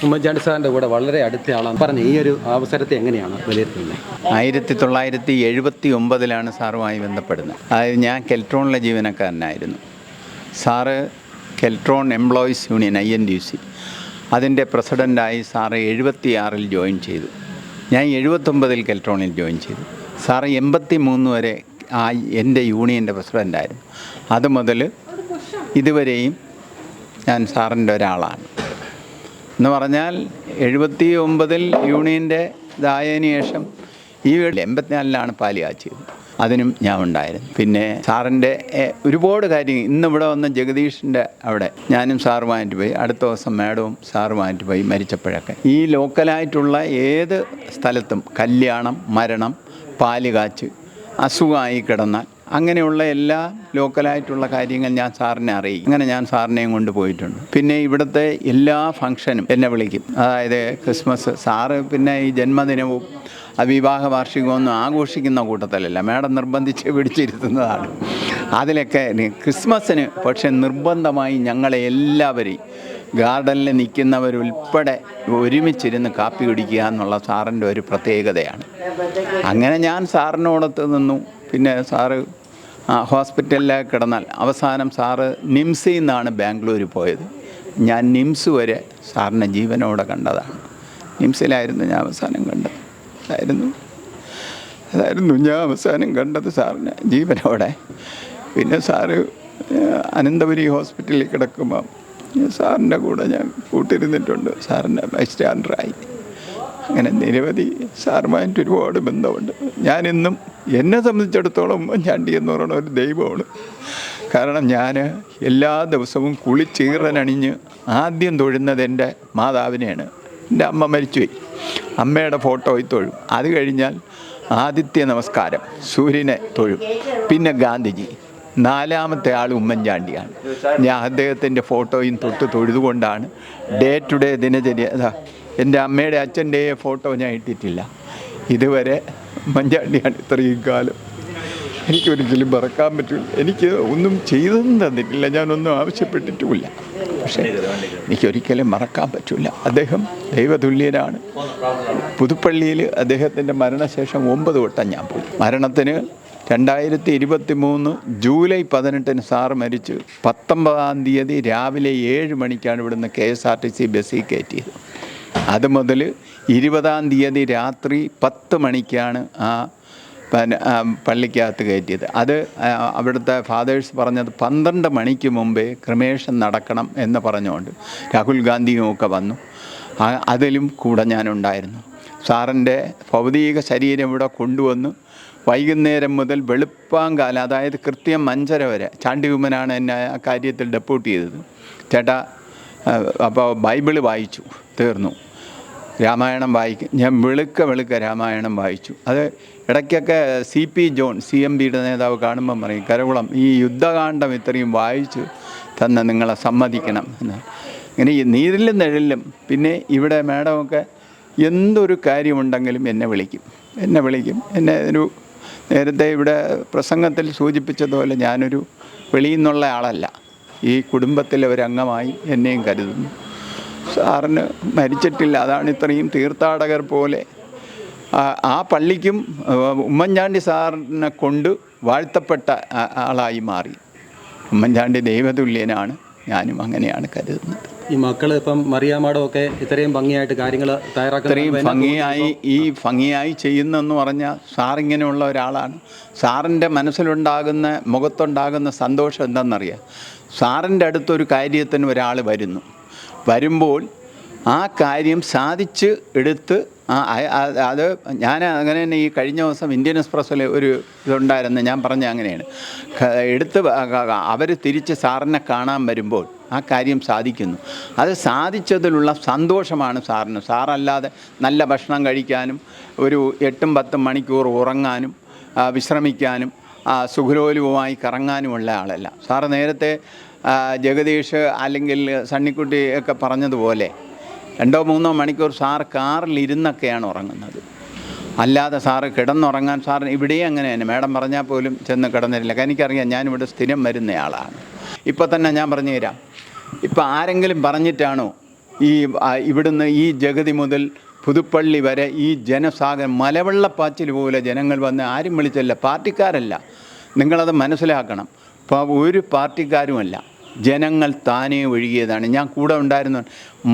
ഉമ്മൻചാണ്ടി സാറിൻ്റെ കൂടെ വളരെ അടുത്ത ആളാണ് പറഞ്ഞ് ഈ ഒരു അവസരത്തെ എങ്ങനെയാണ് വിലയിരുത്തുന്നത്? 1979 സാറുമായി ബന്ധപ്പെടുന്നത്. അതായത് ഞാൻ കെൽട്രോണിലെ ജീവനക്കാരനായിരുന്നു. Sir Keltron employees union INTUC അതിൻ്റെ പ്രസിഡൻ്റായി സാറ് 76 ജോയിൻ ചെയ്തു. ഞാൻ 79 കെൽട്രോണിൽ ജോയിൻ ചെയ്തു. സാറ് 83 വരെ എൻ്റെ യൂണിയൻ്റെ പ്രസിഡൻ്റായിരുന്നു. അതുമുതൽ ഇതുവരെയും ഞാൻ സാറിൻ്റെ ഒരാളാണ്. എന്ന് പറഞ്ഞാൽ 79 യൂണിയൻ്റെ ഇതായതിനു ശേഷം ഈ 84 പാല് കാച്ചിയത്. അതിനും ഞാൻ ഉണ്ടായിരുന്നു. പിന്നെ സാറിൻ്റെ ഒരുപാട് കാര്യങ്ങൾ ഇന്നിവിടെ വന്ന ജഗദീഷിൻ്റെ അവിടെ ഞാനും സാറുമായിട്ട് പോയി, അടുത്ത ദിവസം മാഡവും സാറുമായിട്ട് പോയി മരിച്ചപ്പോഴൊക്കെ ഈ ലോക്കലായിട്ടുള്ള ഏത് സ്ഥലത്തും കല്യാണം, മരണം, പാല് കാച്ച്, അസുഖമായി കിടന്നാൽ അങ്ങനെയുള്ള എല്ലാ ലോക്കലായിട്ടുള്ള കാര്യങ്ങൾ ഞാൻ സാറിനെ അറിയിക്കും. അങ്ങനെ ഞാൻ സാറിനെയും കൊണ്ട് പോയിട്ടുണ്ട്. പിന്നെ ഇവിടുത്തെ എല്ലാ ഫംഗ്ഷനും എന്നെ വിളിക്കും. അതായത് ക്രിസ്മസ്, സാറ് പിന്നെ ഈ ജന്മദിനവും വിവാഹ വാർഷികമൊന്നും ആഘോഷിക്കുന്ന കൂട്ടത്തിലല്ല, മാഡം നിർബന്ധിച്ച് പിടിച്ചിരുത്തുന്നതാണ്. അതിലൊക്കെ ക്രിസ്മസിന് പക്ഷെ നിർബന്ധമായി ഞങ്ങളെ എല്ലാവരെയും ഗാർഡനിൽ നിൽക്കുന്നവരുൾപ്പെടെ ഒരുമിച്ചിരുന്ന് കാപ്പി കുടിക്കുക എന്നുള്ള സാറിൻ്റെ ഒരു പ്രത്യേകതയാണ്. അങ്ങനെ ഞാൻ സാറിനോടൊത്ത് നിന്നു. പിന്നെ സാറ് ഹോസ്പിറ്റലിൽ കിടന്നാൽ അവസാനം സാറ് നിംസിൽ നിന്നാണ് ബാംഗ്ലൂർ പോയത്. ഞാൻ നിംസ് വരെ സാറിനെ ജീവനോടെ കണ്ടതാണ്. നിംസിലായിരുന്നു ഞാൻ അവസാനം കണ്ടത്. അതായിരുന്നു ഞാൻ അവസാനം കണ്ടത് സാറിനെ ജീവനോടെ. പിന്നെ സാറ് അനന്തപുരി ഹോസ്പിറ്റലിൽ കിടക്കുമ്പോൾ സാറിൻ്റെ കൂടെ ഞാൻ കൂട്ടിരുന്നിട്ടുണ്ട്. സാറിൻ്റെ ബൈസ്റ്റാൻഡറായി. അങ്ങനെ നിരവധി സാറുമായിട്ട് ഒരുപാട് ബന്ധമുണ്ട്. ഞാനിന്നും എന്നെ സംബന്ധിച്ചിടത്തോളം ഉമ്മൻചാണ്ടി എന്ന് പറയുന്ന ഒരു ദൈവമാണ്. കാരണം ഞാൻ എല്ലാ ദിവസവും കുളിച്ചീറനണിഞ്ഞ് ആദ്യം തൊഴുന്നത് എൻ്റെ മാതാവിനെയാണ്. എൻ്റെ അമ്മ മരിച്ചുപോയി. അമ്മയുടെ ഫോട്ടോയിൽ തൊഴും. അത് കഴിഞ്ഞാൽ ആദിത്യ നമസ്കാരം, സൂര്യനെ തൊഴും. പിന്നെ ഗാന്ധിജി. 4ാമത്തെ ആൾ ഉമ്മൻചാണ്ടിയാണ്. ഞാൻ അദ്ദേഹത്തിൻ്റെ ഫോട്ടോയും തൊഴുതുകൊണ്ടാണ് ഡേ ടു ഡേ ദിനചര്യ. എൻ്റെ അമ്മയുടെ അച്ഛൻ്റെ ഫോട്ടോ ഞാൻ ഇട്ടിട്ടില്ല ഇതുവരെ. ഉമ്മൻചാണ്ടിയാണ് ഇത്രയും കാലം. എനിക്കൊരിക്കലും മറക്കാൻ പറ്റില്ല. എനിക്ക് ഒന്നും ചെയ്തൊന്നും തന്നിട്ടില്ല, ഞാനൊന്നും ആവശ്യപ്പെട്ടിട്ടുമില്ല. പക്ഷേ എനിക്കൊരിക്കലും മറക്കാൻ പറ്റില്ല. അദ്ദേഹം ദൈവതുല്യനാണ്. പുതുപ്പള്ളിയിൽ അദ്ദേഹത്തിൻ്റെ മരണശേഷം 9 വട്ടം ഞാൻ പോയി. മരണത്തിന് 2023 ജൂലൈ 18 സാറ് മരിച്ച് 19-ാം തീയതി രാവിലെ 7 മണിക്കാണ് ഇവിടുന്ന് KSRTC ബസ്സിൽ കയറ്റിയത്. അത് മുതൽ 20-ാം തീയതി രാത്രി 10 മണിക്കാണ് ആ പള്ളിക്കകത്ത് കയറ്റിയത്. അത് അവിടുത്തെ ഫാദേഴ്സ് പറഞ്ഞത് 12 മണിക്ക് മുമ്പേ ക്രിമേഷൻ നടക്കണം എന്ന് പറഞ്ഞുകൊണ്ട് രാഹുൽ ഗാന്ധിയും ഒക്കെ വന്നു. അതിലും കൂടെ ഞാനുണ്ടായിരുന്നു. സാറിൻ്റെ ഭൗതിക ശരീരം ഇവിടെ കൊണ്ടുവന്ന് വൈകുന്നേരം മുതൽ വെളുപ്പാങ്കാലം, അതായത് കൃത്യം 5:30 വരെ ചാണ്ടി ഉമ്മനാണ് എന്നെ ആ കാര്യത്തിൽ ഡെപ്യൂട്ട് ചെയ്തത്. ചേട്ടാ അപ്പോൾ ബൈബിള് വായിച്ചു തീർന്നു, രാമായണം വായിക്കും. ഞാൻ വെളുക്ക രാമായണം വായിച്ചു. അത് ഇടയ്ക്കൊക്കെ CP ജോൺ CMBയുടെ നേതാവ് കാണുമ്പം പറയും, കരകുളം ഈ യുദ്ധകാന്ഡം ഇത്രയും വായിച്ചു തന്നെ നിങ്ങളെ സമ്മതിക്കണം എന്ന്. ഇങ്ങനെ ഈ നീരിലും നിഴലിലും. പിന്നെ ഇവിടെ മാഡമൊക്കെ എന്തൊരു കാര്യമുണ്ടെങ്കിലും എന്നെ വിളിക്കും. എന്നെ ഒരു നേരത്തെ ഇവിടെ പ്രസംഗത്തിൽ സൂചിപ്പിച്ചതുപോലെ ഞാനൊരു വെളിയിൽ നിന്നുള്ള ആളല്ല. ഈ കുടുംബത്തിലെ ഒരംഗമായി എന്നെയും കരുതുന്നു. സാറിന് മരിച്ചിട്ടില്ല. അതാണ് ഇത്രയും തീർത്ഥാടകർ പോലെ ആ പള്ളിക്കും ഉമ്മൻചാണ്ടി സാറിനെ കൊണ്ട് വാഴ്ത്തപ്പെട്ട ആളായി മാറി. ഉമ്മൻചാണ്ടി ദൈവതുല്യനാണ്. ഞാനും അങ്ങനെയാണ് കരുതുന്നത്. ഈ മക്കൾ ഇപ്പം മറിയാമാടമൊക്കെ ഇത്രയും ഭംഗിയായിട്ട് കാര്യങ്ങൾ ഇത്രയും ഭംഗിയായി ചെയ്യുന്നെന്ന് പറഞ്ഞാൽ സാറിങ്ങനെയുള്ള ഒരാളാണ്. സാറിൻ്റെ മനസ്സിലുണ്ടാകുന്ന മുഖത്തുണ്ടാകുന്ന സന്തോഷം എന്താണെന്നറിയാം. സാറിൻ്റെ അടുത്തൊരു കാര്യത്തിന് ഒരാൾ വരുമ്പോൾ ആ കാര്യം സാധിച്ച് എടുത്ത് അത് ഞാൻ അങ്ങനെ തന്നെ ഈ കഴിഞ്ഞ ദിവസം ഇന്ത്യൻ എക്സ്പ്രസ്സിൽ ഒരു ഇതുണ്ടായിരുന്നു. ഞാൻ പറഞ്ഞ അങ്ങനെയാണ്. അവർ തിരിച്ച് സാറിനെ കാണാൻ വരുമ്പോൾ ആ കാര്യം സാധിക്കുന്നു. അത് സാധിച്ചതിലുള്ള സന്തോഷമാണ് സാറിന്. സാറല്ലാതെ നല്ല ഭക്ഷണം കഴിക്കാനും ഒരു 8-10 മണിക്കൂർ ഉറങ്ങാനും വിശ്രമിക്കാനും സുഖലോലുപമായി കറങ്ങാനുമുള്ള ആളല്ല. സാറ് നേരത്തെ ജഗദീഷ് അല്ലെങ്കിൽ സണ്ണിക്കുട്ടി ഒക്കെ പറഞ്ഞതുപോലെ 2-3 മണിക്കൂർ സാർ കാറിലിരുന്നൊക്കെയാണ് ഉറങ്ങുന്നത്. അല്ലാതെ സാറ് കിടന്നുറങ്ങാൻ സാറിന് ഇവിടെയും അങ്ങനെ തന്നെ. മാഡം പറഞ്ഞാൽ പോലും ചെന്ന് കിടന്നിട്ടില്ല. എനിക്കറിയാം, ഞാനിവിടെ സ്ഥിരം വരുന്നയാളാണ്. ഇപ്പോൾ തന്നെ ഞാൻ പറഞ്ഞു തരാം. ഇപ്പം ആരെങ്കിലും പറഞ്ഞിട്ടാണോ ഇവിടുന്ന് ഈ ജഗതി മുതൽ പുതുപ്പള്ളി വരെ ഈ ജനസാഗരം മലവെള്ളപ്പാച്ചിൽ പോലെ ജനങ്ങൾ വന്ന് ആരും വിളിച്ചല്ല, പാർട്ടിക്കാരല്ല. നിങ്ങളത് മനസ്സിലാക്കണം. ഇപ്പോൾ ഒരു പാർട്ടിക്കാരുമല്ല, ജനങ്ങൾ താനേ ഒഴുകിയതാണ്. ഞാൻ കൂടെ ഉണ്ടായിരുന്നു.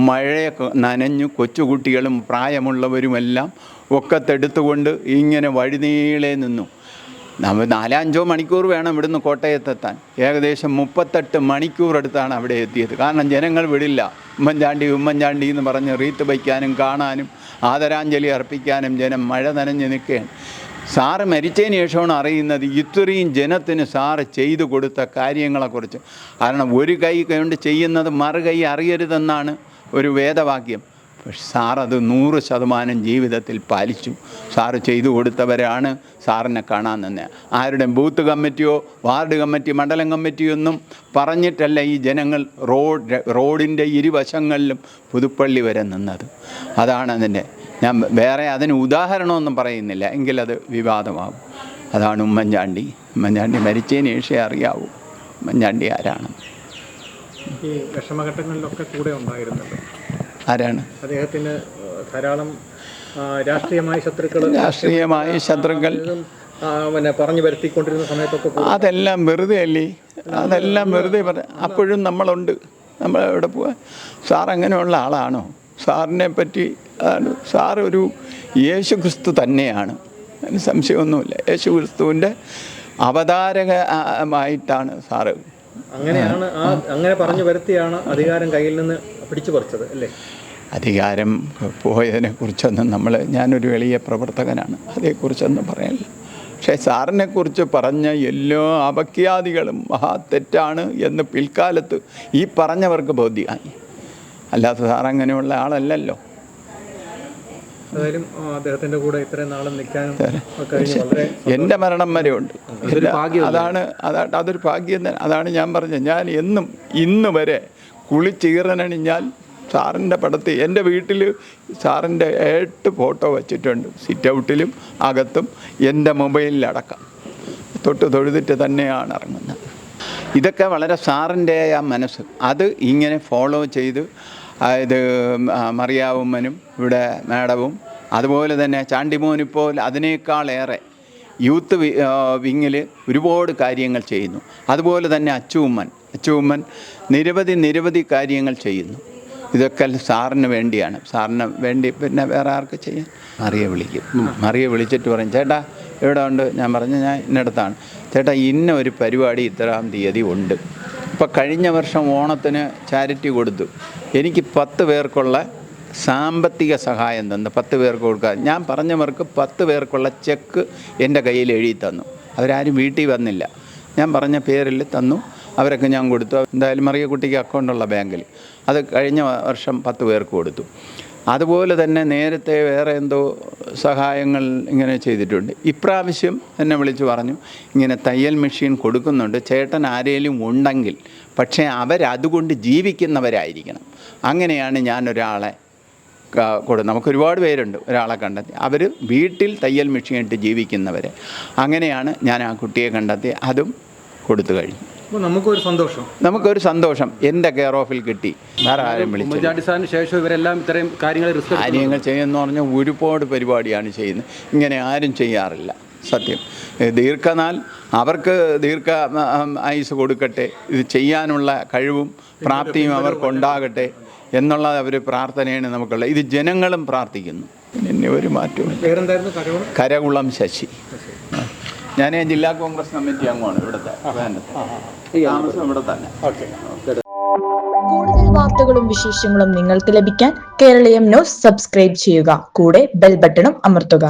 മഴയൊക്കെ നനഞ്ഞു കൊച്ചുകുട്ടികളും പ്രായമുള്ളവരുമെല്ലാം ഒക്കത്തെടുത്തുകൊണ്ട് ഇങ്ങനെ വഴിനീളെ നിന്നു. നമ്മൾ 4-5 മണിക്കൂർ വേണം ഇവിടുന്ന് കോട്ടയത്തെത്താൻ. ഏകദേശം 38 മണിക്കൂർ എടുത്താണ് അവിടെ എത്തിയത്. കാരണം ജനങ്ങൾ വിടില്ല. ഉമ്മൻചാണ്ടി എന്ന് പറഞ്ഞ് റീത്ത് വയ്ക്കാനും കാണാനും ആദരാഞ്ജലി അർപ്പിക്കാനും ജനം മഴ നനഞ്ഞ് നിൽക്കുകയാണ്. സാറ് മരിച്ചതിന് ശേഷമാണ് അറിയുന്നത് ഇത്രയും ജനത്തിന് സാറ് ചെയ്തു കൊടുത്ത കാര്യങ്ങളെക്കുറിച്ച്. കാരണം ഒരു കൈ കൊണ്ട് ചെയ്യുന്നത് മറുകൈ അറിയരുതെന്നാണ് ഒരു വേദവാക്യം. പക്ഷെ സാറത് 100% ജീവിതത്തിൽ പാലിച്ചു. സാറ് ചെയ്തു കൊടുത്തവരാണ് സാറിനെ കാണാൻ തന്നെ. ആരുടെ ബൂത്ത് കമ്മിറ്റിയോ വാർഡ് കമ്മിറ്റി മണ്ഡലം കമ്മിറ്റിയൊന്നും പറഞ്ഞിട്ടല്ല ഈ ജനങ്ങൾ റോഡിൻ്റെ ഇരുവശങ്ങളിലും പുതുപ്പള്ളി വരെ നിന്നത്. അതാണ് അതിൻ്റെ. ഞാൻ വേറെ അതിന് ഉദാഹരണമൊന്നും പറയുന്നില്ല, എങ്കിലത് വിവാദമാകും. അതാണ് ഉമ്മൻചാണ്ടി മരിച്ചതിന് ശേഷമേ അറിയാവൂ ഉമ്മൻചാണ്ടി ആരാണ്. ഈ വിഷമഘട്ടങ്ങളിലൊക്കെ കൂടെ ഉണ്ടായിരുന്നല്ലോ. ആരാണ്? അദ്ദേഹത്തിന് ധാരാളം രാഷ്ട്രീയമായ ശത്രുക്കൾ പിന്നെ പറഞ്ഞു വരുത്തിക്കൊണ്ടിരുന്ന സമയത്തൊക്കെ അതെല്ലാം വെറുതെ അല്ലേ, അതെല്ലാം വെറുതെ അപ്പോഴും നമ്മളുണ്ട്. നമ്മളെവിടെ പോവാൻ? സാർ അങ്ങനെയുള്ള ആളാണോ? സാറിനെ പറ്റി സാർ ഒരു യേശുക്രിസ്തു തന്നെയാണ്, അതിന് സംശയമൊന്നുമില്ല. യേശുക്രിസ്തുവിൻ്റെ അവതാരകമായിട്ടാണ് സാറ്. അങ്ങനെയാണ് അങ്ങനെ പറഞ്ഞു വരുത്തിയാണ് അധികാരം കയ്യിൽ നിന്ന് പിടിച്ചു പറിച്ചത് അല്ലേ? അധികാരം പോയതിനെക്കുറിച്ചൊന്നും ഞാനൊരു എളിയ പ്രവർത്തകനാണ്, അതേക്കുറിച്ചൊന്നും പറയാനില്ല. പക്ഷേ സാറിനെക്കുറിച്ച് പറഞ്ഞ എല്ലാ അപഖ്യാതികളും മഹാ തെറ്റാണ് എന്ന് പിൽക്കാലത്ത് ഈ പറഞ്ഞവർക്ക് ബോധ്യമായി. അല്ലാതെ സാർ അങ്ങനെയുള്ള ആളല്ലല്ലോ. അദ്ദേഹത്തിൻ്റെ കൂടെ ഇത്രയും നാളും നിൽക്കാനും എൻ്റെ മരണം വരെ ഉണ്ട്. അതൊരു ഭാഗ്യം തന്നെ. അതാണ് ഞാൻ പറഞ്ഞത്. ഞാൻ എന്നും ഇന്ന് വരെ കുളിച്ചീറനണിഞ്ഞാൽ സാറിൻ്റെ പടത്തിൽ എൻ്റെ വീട്ടിൽ സാറിൻ്റെ 8 ഫോട്ടോ വച്ചിട്ടുണ്ട്. സിറ്റ് ഔട്ടിലും അകത്തും എൻ്റെ മൊബൈലിലടക്കം. തൊഴുതിട്ട് തന്നെയാണ് ഇറങ്ങുന്നത്. ഇതൊക്കെ വളരെ സാറിൻ്റെ ആ മനസ്സ് അത് ഇങ്ങനെ ഫോളോ ചെയ്ത്, അതായത് മറിയാവുമ്മനും ഇവിടെ മാഡവും അതുപോലെ തന്നെ ചാണ്ടിമോനിപ്പോൾ അതിനേക്കാളേറെ യൂത്ത് വിങ്ങിൽ ഒരുപാട് കാര്യങ്ങൾ ചെയ്യുന്നു. അതുപോലെ തന്നെ അച്ചുമ്മൻ നിരവധി കാര്യങ്ങൾ ചെയ്യുന്നു. ഇതൊക്കെ സാറിന് വേണ്ടിയാണ്. സാറിന് വേണ്ടി പിന്നെ വേറെ ആർക്ക് ചെയ്യാൻ? മറിയെ വിളിച്ചിട്ട് പറയും, ചേട്ടാ എവിടെ ഉണ്ട്? ഞാൻ പറഞ്ഞു ഞാൻ ഇന്നടത്താണ്. ചേട്ടാ ഇന്ന ഒരു പരിപാടി ഇത്രാം തീയതി ഉണ്ട്. ഇപ്പോൾ കഴിഞ്ഞ വർഷം ഓണത്തിന് ചാരിറ്റി കൊടുത്തു. എനിക്ക് 10 പേർക്കുള്ള സാമ്പത്തിക സഹായം തന്നു. 10 പേർക്ക് കൊടുക്കാൻ ഞാൻ പറഞ്ഞവർക്ക് 10 പേർക്കുള്ള ചെക്ക് എൻ്റെ കയ്യിൽ എഴുതി തന്നു. അവരാരും വീട്ടിൽ വന്നില്ല. ഞാൻ പറഞ്ഞ പേരിൽ തന്നു. അവരൊക്കെ ഞാൻ കൊടുത്തു. എന്തായാലും മറിയ കുട്ടിക്ക് അക്കൗണ്ടുള്ള ബാങ്കിൽ അത് കഴിഞ്ഞ വർഷം 10 പേർക്ക് കൊടുത്തു. അതുപോലെ തന്നെ നേരത്തെ വേറെ എന്തോ സഹായങ്ങൾ ഇങ്ങനെ ചെയ്തിട്ടുണ്ട്. ഇപ്രാവശ്യം എന്നെ വിളിച്ച് പറഞ്ഞു, ഇങ്ങനെ തയ്യൽ മെഷീൻ കൊടുക്കുന്നുണ്ട്, ചേട്ടൻ ആരെങ്കിലും ഉണ്ടെങ്കിൽ, പക്ഷേ അവരതുകൊണ്ട് ജീവിക്കുന്നവരായിരിക്കണം. അങ്ങനെയാണ് ഞാനൊരാളെ നമുക്കൊരുപാട് പേരുണ്ട്, ഒരാളെ കണ്ടെത്തി. അവർ വീട്ടിൽ തയ്യൽ മെഷീൻ ഇട്ട് ജീവിക്കുന്നവരെ. അങ്ങനെയാണ് ഞാൻ ആ കുട്ടിയെ കണ്ടെത്തി. അതും കൊടുത്തു കഴിഞ്ഞു. നമുക്കൊരു സന്തോഷം എൻ്റെ കെയർ ഓഫിൽ കിട്ടി. വേറെ ആരും വിളിച്ചു ശേഷം ഇവരെല്ലാം ഇത്രയും കാര്യങ്ങൾ ചെയ്യുമെന്ന് പറഞ്ഞാൽ ഒരുപാട് പരിപാടിയാണ് ചെയ്യുന്നത്. ഇങ്ങനെ ആരും ചെയ്യാറില്ല. സത്യം. ദീർഘനാൾ അവർക്ക് ആയുസ് കൊടുക്കട്ടെ, ഇത് ചെയ്യാനുള്ള കഴിവും പ്രാപ്തിയും അവർക്കുണ്ടാകട്ടെ എന്നുള്ളത് അവർ പ്രാർത്ഥനയാണ് നമുക്കുള്ളത്. ഇത് ജനങ്ങളും പ്രാർത്ഥിക്കുന്നു. പിന്നെ ഒരു മാറ്റവും. കരകുളം ശശി. ഞാൻ ജില്ലാ കോൺഗ്രസ് കമ്മിറ്റി അംഗമാണ് ഇവിടുത്തെ. ഇവിടെ തന്നെ. കൂടുതൽ വാർത്തകളും വിശേഷങ്ങളും നിങ്ങൾക്ക് ലഭിക്കാൻ കേരളീയം ന്യൂസ് സബ്സ്ക്രൈബ് ചെയ്യുക. കൂടെ ബെൽ ബട്ടണും അമർത്തുക.